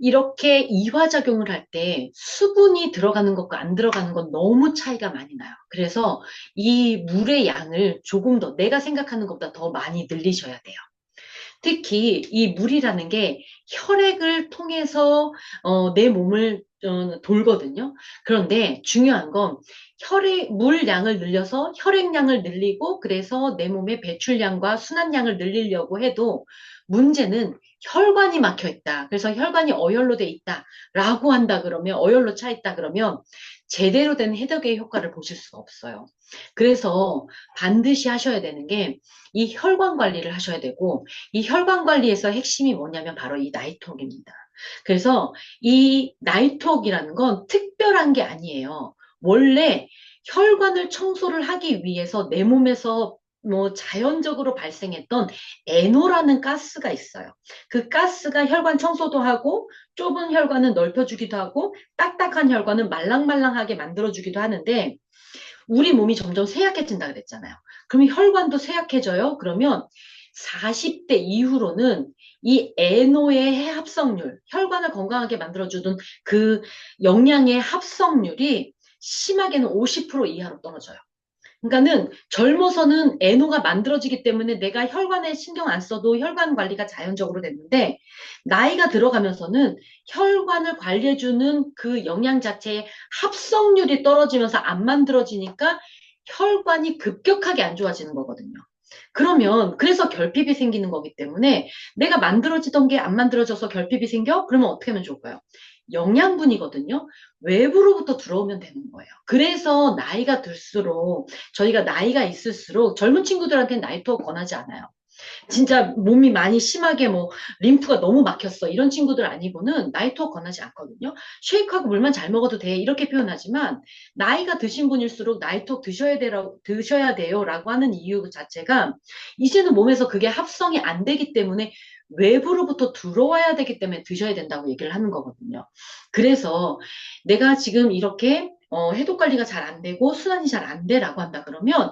Speaker 1: 이렇게 이화작용을 할 때 수분이 들어가는 것과 안 들어가는 건 너무 차이가 많이 나요. 그래서 이 물의 양을 조금 더 내가 생각하는 것보다 더 많이 늘리셔야 돼요. 특히 이 물이라는 게 혈액을 통해서 내 몸을 돌거든요. 그런데 중요한 건 물량을 늘려서 혈액량을 늘리고 그래서 내 몸의 배출량과 순환량을 늘리려고 해도 문제는 혈관이 막혀 있다. 그래서 혈관이 어혈로 돼 있다라고 한다 그러면 어혈로 차 있다 그러면 제대로 된 해독의 효과를 보실 수가 없어요. 그래서 반드시 하셔야 되는 게 이 혈관 관리를 하셔야 되고 이 혈관 관리에서 핵심이 뭐냐면 바로 이 나이톡입니다. 그래서 이 나이톡이라는 건 특별한 게 아니에요. 원래 혈관을 청소를 하기 위해서 내 몸에서 뭐 자연적으로 발생했던 에노라는 가스가 있어요. 그 가스가 혈관 청소도 하고 좁은 혈관은 넓혀주기도 하고 딱딱한 혈관은 말랑말랑하게 만들어주기도 하는데 우리 몸이 점점 쇠약해진다 그랬잖아요. 그러면 혈관도 쇠약해져요. 그러면 40대 이후로는 이 에노의 합성률, 혈관을 건강하게 만들어주던 그 영양의 합성률이 심하게는 50% 이하로 떨어져요. 그러니까는 젊어서는 에노가 만들어지기 때문에 내가 혈관에 신경 안 써도 혈관 관리가 자연적으로 됐는데 나이가 들어가면서는 혈관을 관리해주는 그 영양 자체의 합성률이 떨어지면서 안 만들어지니까 혈관이 급격하게 안 좋아지는 거거든요. 그러면 그래서 결핍이 생기는 거기 때문에 내가 만들어지던 게 안 만들어져서 결핍이 생겨? 그러면 어떻게 하면 좋을까요? 영양분이거든요. 외부로부터 들어오면 되는 거예요. 그래서 나이가 들수록 저희가 나이가 있을수록 젊은 친구들한테는 나이트워크 권하지 않아요. 진짜 몸이 많이 심하게 뭐 림프가 너무 막혔어 이런 친구들 아니고는 나이트워크 권하지 않거든요. 쉐이크하고 물만 잘 먹어도 돼 이렇게 표현하지만 나이가 드신 분일수록 나이트워크 드셔야 돼요라고 하는 이유 자체가 이제는 몸에서 그게 합성이 안 되기 때문에 외부로부터 들어와야 되기 때문에 드셔야 된다고 얘기를 하는 거거든요. 그래서 내가 지금 이렇게 해독 관리가 잘 안 되고 순환이 잘 안 돼라고 한다 그러면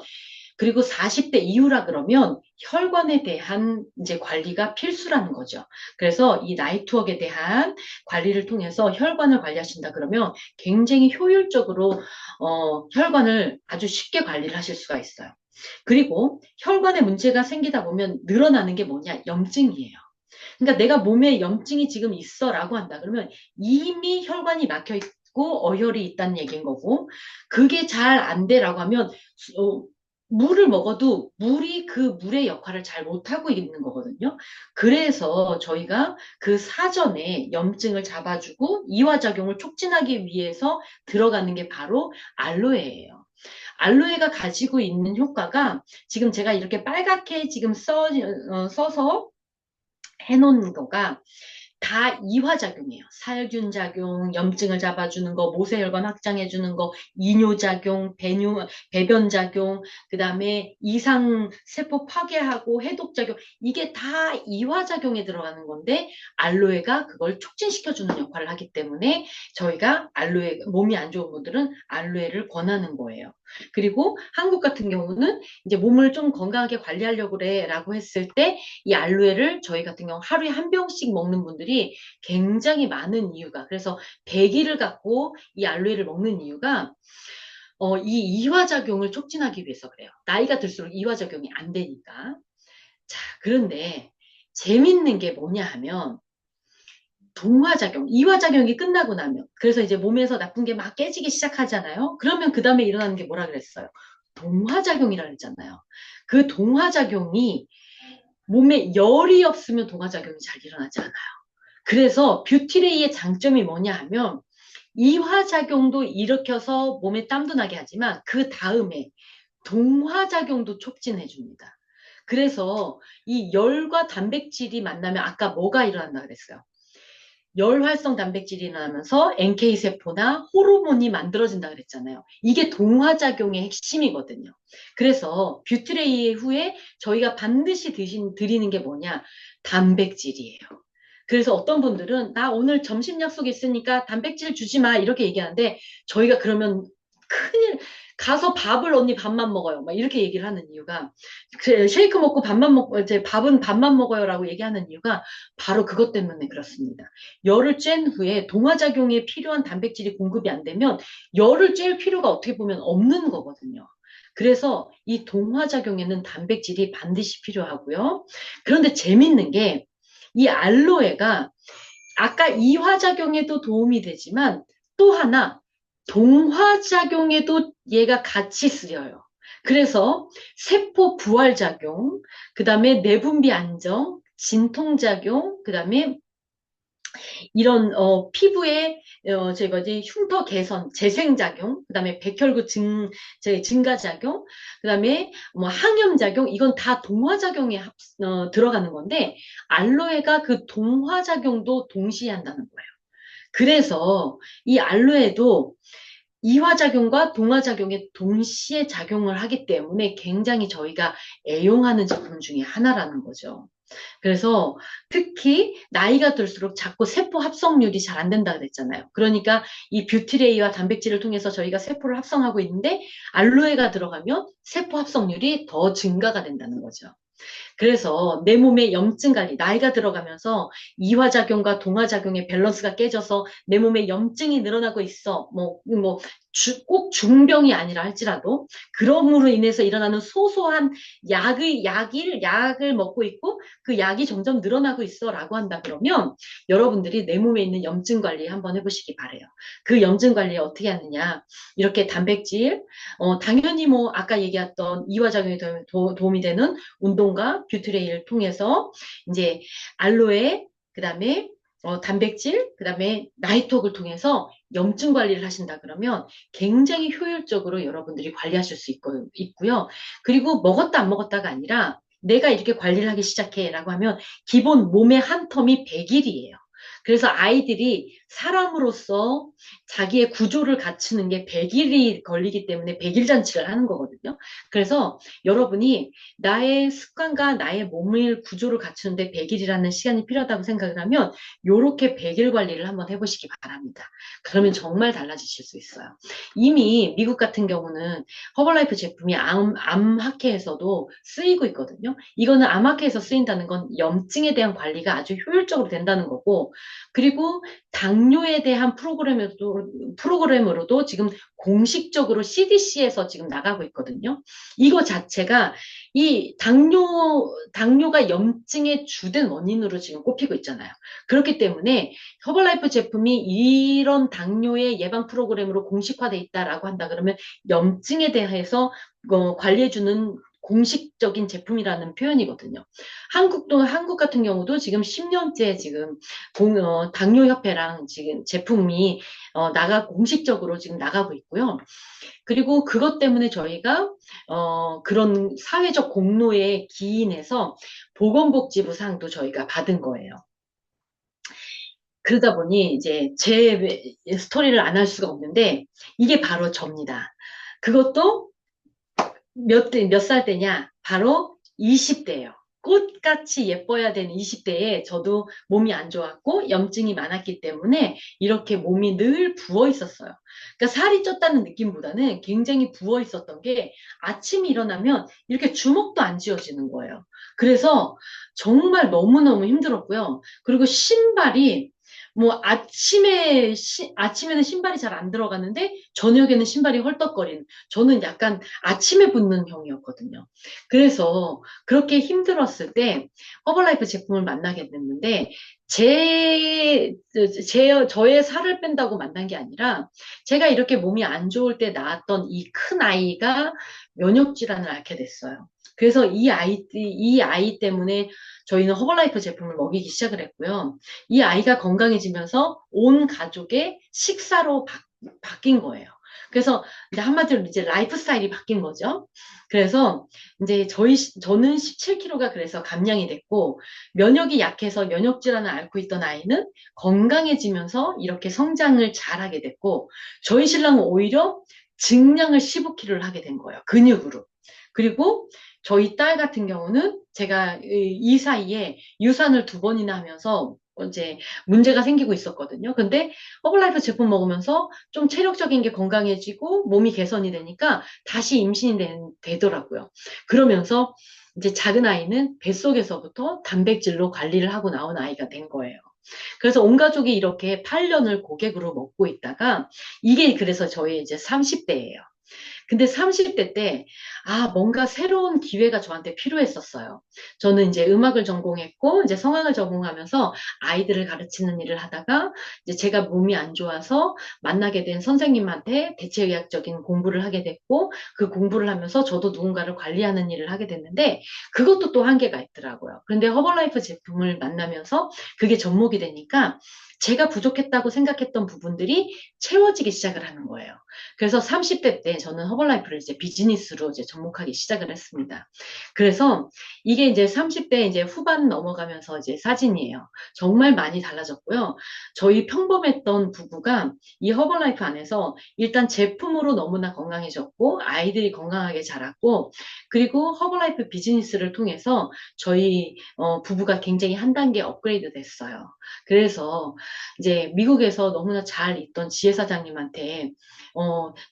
Speaker 1: 그리고 40대 이후라 그러면 혈관에 대한 이제 관리가 필수라는 거죠. 그래서 이 나이트웍에 대한 관리를 통해서 혈관을 관리하신다 그러면 굉장히 효율적으로 혈관을 아주 쉽게 관리를 하실 수가 있어요. 그리고 혈관에 문제가 생기다 보면 늘어나는 게 뭐냐? 염증이에요. 그러니까 내가 몸에 염증이 지금 있어라고 한다 그러면 이미 혈관이 막혀 있고 어혈이 있다는 얘기인 거고 그게 잘 안 돼라고 하면 물을 먹어도 물이 그 물의 역할을 잘 못하고 있는 거거든요. 그래서 저희가 그 사전에 염증을 잡아주고 이화작용을 촉진하기 위해서 들어가는 게 바로 알로에예요. 알로에가 가지고 있는 효과가 지금 제가 이렇게 빨갛게 지금 써서 해놓은 거가 다 이화작용이에요. 살균 작용, 염증을 잡아주는 거, 모세혈관 확장해주는 거, 이뇨작용, 배변작용, 그 다음에 이상세포 파괴하고 해독작용, 이게 다 이화작용에 들어가는 건데, 알로에가 그걸 촉진시켜주는 역할을 하기 때문에 저희가 몸이 안 좋은 분들은 알로에를 권하는 거예요. 그리고 한국 같은 경우는 이제 몸을 좀 건강하게 관리하려고 그래 라고 했을 때 이 알로에를 저희 같은 경우 하루에 한 병씩 먹는 분들이 굉장히 많은 이유가 그래서 100일을 갖고 이 알로에를 먹는 이유가 이 이화작용을 촉진하기 위해서 그래요. 나이가 들수록 이화작용이 안 되니까. 자, 그런데 재밌는 게 뭐냐 하면 동화작용, 이화작용이 끝나고 나면 그래서 이제 몸에서 나쁜 게 막 깨지기 시작하잖아요. 그러면 그 다음에 일어나는 게 뭐라 그랬어요? 동화작용이라 그랬잖아요. 그 동화작용이 몸에 열이 없으면 동화작용이 잘 일어나지 않아요. 그래서 뷰티레이의 장점이 뭐냐 하면 이화작용도 일으켜서 몸에 땀도 나게 하지만 그 다음에 동화작용도 촉진해 줍니다. 그래서 이 열과 단백질이 만나면 아까 뭐가 일어난다 그랬어요? 열활성 단백질이 일어나면서 NK세포나 호르몬이 만들어진다 그랬잖아요. 이게 동화작용의 핵심이거든요. 그래서 뷰트레이 후에 저희가 반드시 드리는 게 뭐냐? 단백질이에요. 그래서 어떤 분들은 나 오늘 점심 약속 있으니까 단백질 주지 마 이렇게 얘기하는데 저희가 그러면 큰일 가서 밥을 언니 밥만 먹어요. 막 이렇게 얘기를 하는 이유가 쉐이크 먹고 밥만 먹고 이제 밥은 밥만 먹어요라고 얘기하는 이유가 바로 그것 때문에 그렇습니다. 열을 쬐는 후에 동화작용에 필요한 단백질이 공급이 안 되면 열을 쬐일 필요가 어떻게 보면 없는 거거든요. 그래서 이 동화작용에는 단백질이 반드시 필요하고요. 그런데 재밌는 게 이 알로에가 아까 이화작용에도 도움이 되지만 또 하나 동화작용에도 얘가 같이 쓰여요. 그래서 세포 부활작용, 그 다음에 내분비 안정, 진통작용, 그 다음에 이런 피부의 저희 뭐지 흉터 개선, 재생작용, 그다음에 백혈구 증가작용, 그다음에 뭐 항염작용 이건 다 동화작용에 들어가는 건데 알로에가 그 동화작용도 동시에 한다는 거예요. 그래서 이 알로에도 이화작용과 동화작용에 동시에 작용을 하기 때문에 굉장히 저희가 애용하는 제품 중에 하나라는 거죠. 그래서 특히 나이가 들수록 자꾸 세포 합성률이 잘 안 된다 그랬잖아요. 그러니까 이 뷰티레이와 단백질을 통해서 저희가 세포를 합성하고 있는데 알로에가 들어가면 세포 합성률이 더 증가가 된다는 거죠. 그래서 내 몸의 염증 관리, 나이가 들어가면서 이화작용과 동화작용의 밸런스가 깨져서 내 몸에 염증이 늘어나고 있어. 꼭 중병이 아니라 할지라도, 그럼으로 인해서 일어나는 소소한 약을 먹고 있고, 그 약이 점점 늘어나고 있어. 라고 한다 그러면, 여러분들이 내 몸에 있는 염증 관리 한번 해보시기 바래요. 그 염증 관리 어떻게 하느냐. 이렇게 단백질, 당연히 뭐, 아까 얘기했던 이화작용에 도움이 되는 운동과 뷰트레이를 통해서 이제 알로에, 그 다음에 단백질, 그 다음에 나이톡을 통해서 염증 관리를 하신다 그러면 굉장히 효율적으로 여러분들이 관리하실 수 있고요. 그리고 먹었다 안 먹었다가 아니라 내가 이렇게 관리를 하기 시작해 라고 하면 기본 몸의 한 텀이 100일이에요. 그래서 아이들이 사람으로서 자기의 구조를 갖추는 게 100일이 걸리기 때문에 100일 잔치를 하는 거거든요. 그래서 여러분이 나의 습관과 나의 몸의 구조를 갖추는데 100일이라는 시간이 필요하다고 생각을 하면 요렇게 100일 관리를 한번 해보시기 바랍니다. 그러면 정말 달라지실 수 있어요. 이미 미국 같은 경우는 허벌라이프 제품이 암학회에서도 쓰이고 있거든요. 이거는 암학회에서 쓰인다는 건 염증에 대한 관리가 아주 효율적으로 된다는 거고, 그리고 당뇨에 대한 프로그램으로도 지금 공식적으로 CDC에서 지금 나가고 있거든요. 이거 자체가 이 당뇨가 염증의 주된 원인으로 지금 꼽히고 있잖아요. 그렇기 때문에 허벌라이프 제품이 이런 당뇨의 예방 프로그램으로 공식화돼 있다라고 한다 그러면 염증에 대해서 관리해주는 공식적인 제품이라는 표현이거든요. 한국 같은 경우도 지금 10년째 지금 당뇨협회랑 지금 제품이 공식적으로 지금 나가고 있고요. 그리고 그것 때문에 저희가 그런 사회적 공로에 기인해서 보건복지부 상도 저희가 받은 거예요. 그러다 보니 이제 제 스토리를 안 할 수가 없는데 이게 바로 접니다. 그것도 몇 살 때냐? 바로 20대예요. 꽃같이 예뻐야 되는 20대에 저도 몸이 안 좋았고 염증이 많았기 때문에 이렇게 몸이 늘 부어 있었어요. 그러니까 살이 쪘다는 느낌보다는 굉장히 부어 있었던 게 아침에 일어나면 이렇게 주먹도 안 쥐어지는 거예요. 그래서 정말 너무너무 힘들었고요. 그리고 신발이 뭐 아침에는 신발이 잘 안 들어가는데 저녁에는 신발이 헐떡거리는 저는 약간 아침에 붙는 형이었거든요. 그래서 그렇게 힘들었을 때 허벌라이프 제품을 만나게 됐는데 저의 살을 뺀다고 만난 게 아니라 제가 이렇게 몸이 안 좋을 때 낳았던 이 큰 아이가 면역 질환을 앓게 됐어요. 그래서 이 아이 때문에 저희는 허벌라이프 제품을 먹이기 시작을 했고요. 이 아이가 건강해지면서 온 가족의 식사로 바뀐 거예요. 그래서 이제 한마디로 이제 라이프 스타일이 바뀐 거죠. 그래서 이제 저는 17kg가 그래서 감량이 됐고, 면역이 약해서 면역 질환을 앓고 있던 아이는 건강해지면서 이렇게 성장을 잘하게 됐고, 저희 신랑은 오히려 증량을 15kg를 하게 된 거예요. 근육으로. 그리고 저희 딸 같은 경우는 제가 이 사이에 유산을 2번이나 하면서 이제 문제가 생기고 있었거든요. 근데 허블라이프 제품 먹으면서 좀 체력적인 게 건강해지고 몸이 개선이 되니까 다시 임신이 되더라고요. 그러면서 이제 작은 아이는 뱃속에서부터 단백질로 관리를 하고 나온 아이가 된 거예요. 그래서 온 가족이 이렇게 8년을 고객으로 먹고 있다가 이게 그래서 저희 이제 30대예요. 근데 30대 때, 뭔가 새로운 기회가 저한테 필요했었어요. 저는 이제 음악을 전공했고, 이제 성악을 전공하면서 아이들을 가르치는 일을 하다가, 이제 제가 몸이 안 좋아서 만나게 된 선생님한테 대체의학적인 공부를 하게 됐고, 그 공부를 하면서 저도 누군가를 관리하는 일을 하게 됐는데, 그것도 또 한계가 있더라고요. 그런데 허벌라이프 제품을 만나면서 그게 접목이 되니까, 제가 부족했다고 생각했던 부분들이 채워지기 시작을 하는 거예요. 그래서 30대 때 저는 허벌라이프를 이제 비즈니스로 이제 접목하기 시작을 했습니다. 그래서 이게 이제 30대 이제 후반 넘어가면서 이제 사진이에요. 정말 많이 달라졌고요. 저희 평범했던 부부가 이 허벌라이프 안에서 일단 제품으로 너무나 건강해졌고 아이들이 건강하게 자랐고 그리고 허벌라이프 비즈니스를 통해서 저희 부부가 굉장히 한 단계 업그레이드 됐어요. 그래서 이제 미국에서 너무나 잘 있던 지혜 사장님한테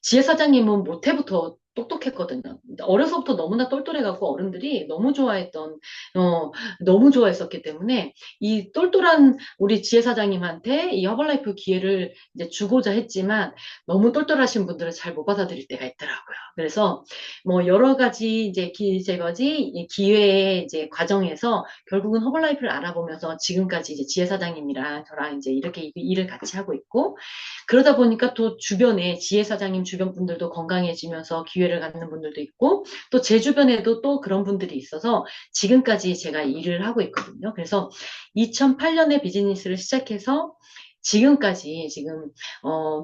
Speaker 1: 지혜 사장님은 모태부터 똑똑했거든요. 어려서부터 너무나 똘똘해갖고 어른들이 어, 너무 좋아했었기 때문에 이 똘똘한 우리 지혜 사장님한테 이 허벌라이프 기회를 이제 주고자 했지만 너무 똘똘하신 분들은 잘 못 받아들일 때가 있더라고요. 그래서 뭐 여러 가지 이제 이 기회의 이제 과정에서 결국은 허벌라이프를 알아보면서 지금까지 이제 지혜 사장님이랑 저랑 이제 이렇게 일을 같이 하고 있고 그러다 보니까 또 주변에 지혜 사장님 주변 분들도 건강해지면서 기회를 갖는 분들도 있고 또 제 주변에도 또 그런 분들이 있어서 지금까지 제가 일을 하고 있거든요. 그래서 2008년에 비즈니스를 시작해서 지금까지 지금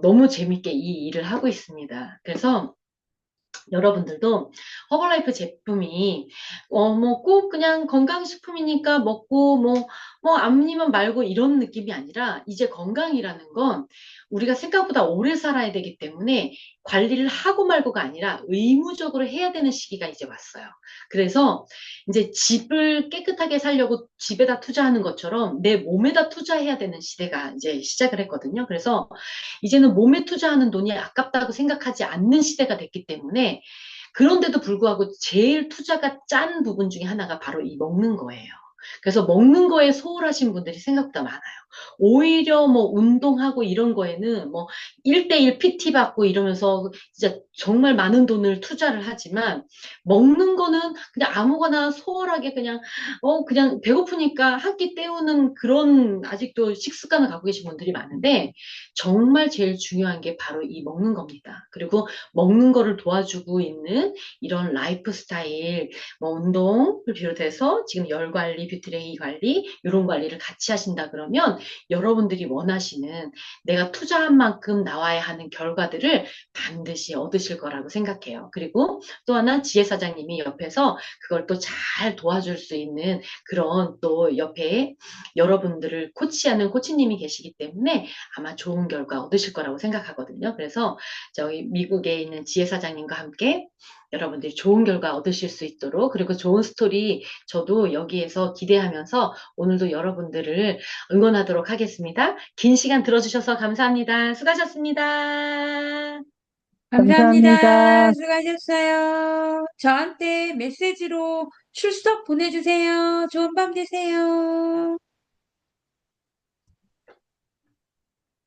Speaker 1: 너무 재밌게 이 일을 하고 있습니다. 그래서 여러분들도 허벌라이프 제품이 뭐 꼭 그냥 건강식품이니까 먹고 뭐 아니면 말고 이런 느낌이 아니라 이제 건강이라는 건 우리가 생각보다 오래 살아야 되기 때문에 관리를 하고 말고가 아니라 의무적으로 해야 되는 시기가 이제 왔어요. 그래서 이제 집을 깨끗하게 살려고 집에다 투자하는 것처럼 내 몸에다 투자해야 되는 시대가 이제 시작을 했거든요. 그래서 이제는 몸에 투자하는 돈이 아깝다고 생각하지 않는 시대가 됐기 때문에 그런데도 불구하고 제일 투자가 짠 부분 중에 하나가 바로 이 먹는 거예요. 그래서 먹는 거에 소홀하신 분들이 생각보다 많아요. 오히려 뭐 운동하고 이런 거에는 뭐 1대1 PT 받고 이러면서 진짜 정말 많은 돈을 투자를 하지만 먹는 거는 그냥 아무거나 소홀하게 그냥 배고프니까 한 끼 때우는 그런 아직도 식습관을 갖고 계신 분들이 많은데 정말 제일 중요한 게 바로 이 먹는 겁니다. 그리고 먹는 거를 도와주고 있는 이런 라이프 스타일, 뭐 운동을 비롯해서 지금 열 관리, 뷰티레이 관리, 이런 관리를 같이 하신다 그러면 여러분들이 원하시는 내가 투자한 만큼 나와야 하는 결과들을 반드시 얻으실 거라고 생각해요. 그리고 또 하나 지혜 사장님이 옆에서 그걸 또 잘 도와줄 수 있는 그런 또 옆에 여러분들을 코치하는 코치님이 계시기 때문에 아마 좋은 결과 얻으실 거라고 생각하거든요. 그래서 저희 미국에 있는 지혜 사장님과 함께 여러분들이 좋은 결과 얻으실 수 있도록 그리고 좋은 스토리 저도 여기에서 기대하면서 오늘도 여러분들을 응원하도록 하겠습니다. 긴 시간 들어주셔서 감사합니다. 수고하셨습니다.
Speaker 2: 감사합니다.
Speaker 3: 감사합니다.
Speaker 2: 수고하셨어요. 저한테 메시지로 출석 보내주세요. 좋은 밤 되세요.